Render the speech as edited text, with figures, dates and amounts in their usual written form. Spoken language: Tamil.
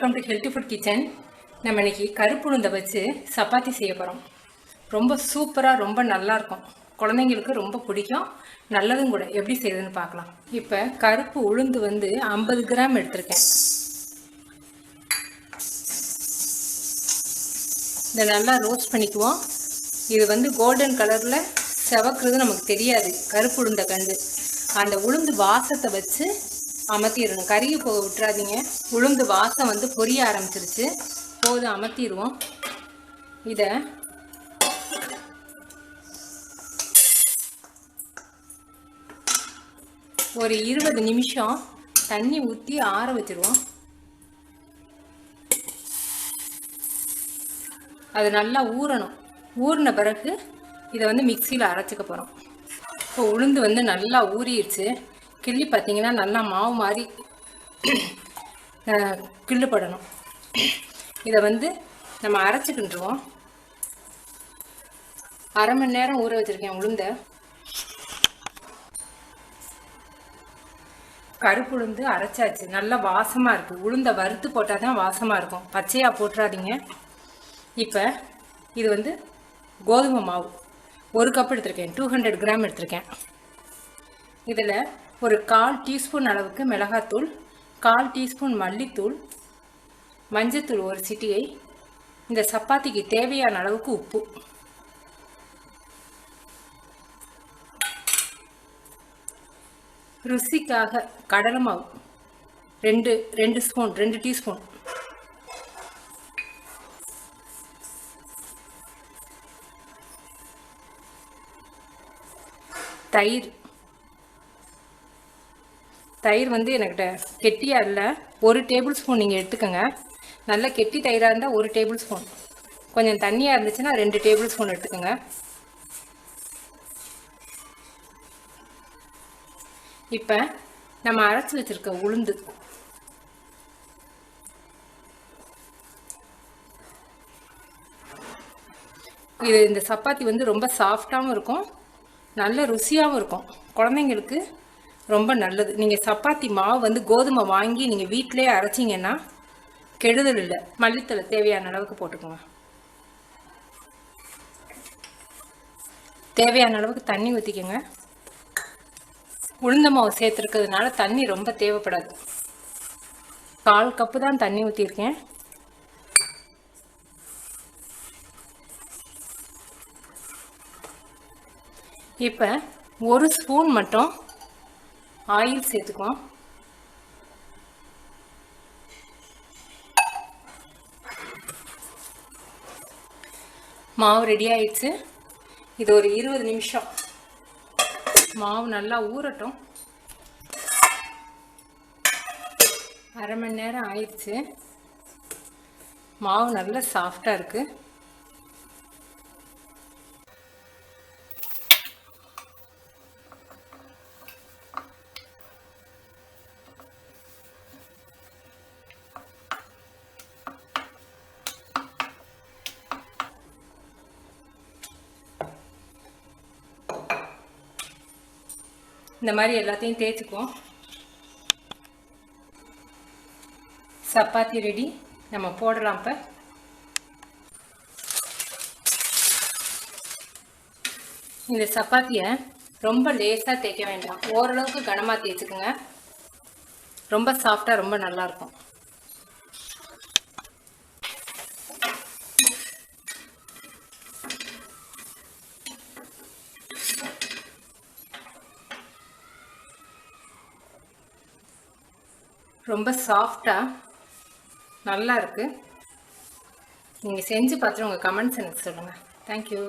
Welcome to healthy food kitchen. நம்ம இன்னைக்கு கருப்பு உளுந்தை வச்சு சப்பாத்தி செய்ய போகிறோம். ரொம்ப சூப்பராக ரொம்ப நல்லாயிருக்கும். குழந்தைங்களுக்கு ரொம்ப பிடிக்கும், நல்லதும் கூட. எப்படி செய்யுதுன்னு பார்க்கலாம். இப்போ கருப்பு உளுந்து வந்து 50 கிராம் எடுத்திருக்கேன். இதை நல்லா ரோஸ்ட் பண்ணிக்குவோம். இது வந்து கோல்டன் கலரில் செவக்கிறது நமக்கு தெரியாது. கருப்பு உளுந்தை கண்டு அந்த உளுந்து வாசத்தை வச்சு அமர்த்திடணும். கருகி போக விட்டுறாதீங்க. உளுந்து வாசம் வந்து பொரிய ஆரம்பிச்சிருச்சு, போதும், அமர்த்திடுவோம். இதை ஒரு 20 நிமிஷம் தண்ணி ஊற்றி ஆற வச்சிருவோம். அது நல்லா ஊறணும். ஊறின பிறகு இதை வந்து மிக்சியில் அரைச்சிக்க போகிறோம். இப்போ உளுந்து வந்து நல்லா ஊறிடுச்சு. கிள்ளி பார்த்தீங்கன்னா நல்லா மாவு மாதிரி கிள்ளுப்படணும். இதை வந்து நம்ம அரைச்சிக்கிட்டுருவோம். அரை மணி நேரம் ஊற வச்சுருக்கேன் உளுந்தை. கருப்பு உளுந்து அரைச்சாச்சு, நல்லா வாசமாக இருக்குது. உளுந்தை வறுத்து போட்டால் தான் வாசமாக இருக்கும், பச்சையாக போட்டுறாதீங்க. இப்போ இது வந்து கோதுமை மாவு 1 கப் எடுத்திருக்கேன், 200 கிராம் எடுத்திருக்கேன். இதில் ஒரு 1/4 டீஸ்பூன் அளவுக்கு மிளகாத்தூள், 1/4 டீஸ்பூன் மல்லித்தூள், மஞ்சத்தூள் 1 சிட்டிகை, இந்த சப்பாத்திக்கு தேவையான அளவுக்கு உப்பு, ருசிக்காக கடலை மாவு 2 ஸ்பூன், 2 டீஸ்பூன், தயிர் வந்து என்கிட்ட கெட்டியாக இல்லை, 1 டேபிள் ஸ்பூன் நீங்கள் எடுத்துக்கோங்க. நல்ல கெட்டி தயிராக இருந்தால் 1 டேபிள் ஸ்பூன், கொஞ்சம் தண்ணியாக இருந்துச்சுன்னா 2 டேபிள் ஸ்பூன் எடுத்துக்கோங்க. இப்போ நம்ம அரைச்சி வச்சுருக்க உளுந்து இந்த சப்பாத்தி வந்து ரொம்ப சாஃப்டாகவும் இருக்கும், நல்ல ருசியாகவும் இருக்கும். குழந்தைங்களுக்கு ரொம்ப நல்லது. நீங்கள் சப்பாத்தி மாவு வந்து கோதுமை வாங்கி நீங்கள் வீட்டிலே அரைச்சிங்கன்னா கெடுதல் இல்லை. மல்லித்தலை தேவையான அளவுக்கு போட்டுக்கோங்க. தேவையான அளவுக்கு தண்ணி ஊற்றிக்கோங்க. உளுந்த மாவு சேர்த்துருக்கிறதுனால தண்ணி ரொம்ப தேவைப்படாது. 1/4 கப்பு தான் தண்ணி ஊற்றிருக்கேன். இப்போ 1 ஸ்பூன் மட்டும் ஆயில் சேர்த்துக்குவோம். மாவு ரெடி ஆயிடுச்சு. இது ஒரு 20 நிமிஷம் மாவு நல்லா ஊறட்டும். அரை மணி நேரம் ஆயிடுச்சு. மாவு நல்லா சாஃப்டாக இருக்குது. இந்த மாதிரி எல்லாத்தையும் தேய்ச்சிக்குவோம். சப்பாத்தி ரெடி, நம்ம போடலாம். இப்போ இந்த சப்பாத்தியை ரொம்ப லேசாக தேய்க்க வேண்டாம், ஓரளவுக்கு கனமாக தேய்ச்சிக்குங்க. ரொம்ப சாஃப்டாக ரொம்ப நல்லாயிருக்கும். ரொம்ப சாஃப்டாக நல்லா இருக்குது. நீங்கள் செஞ்சு பார்த்துட்டு உங்கள் கமெண்ட்ஸ் எனக்கு சொல்லுங்கள். தேங்க்யூ.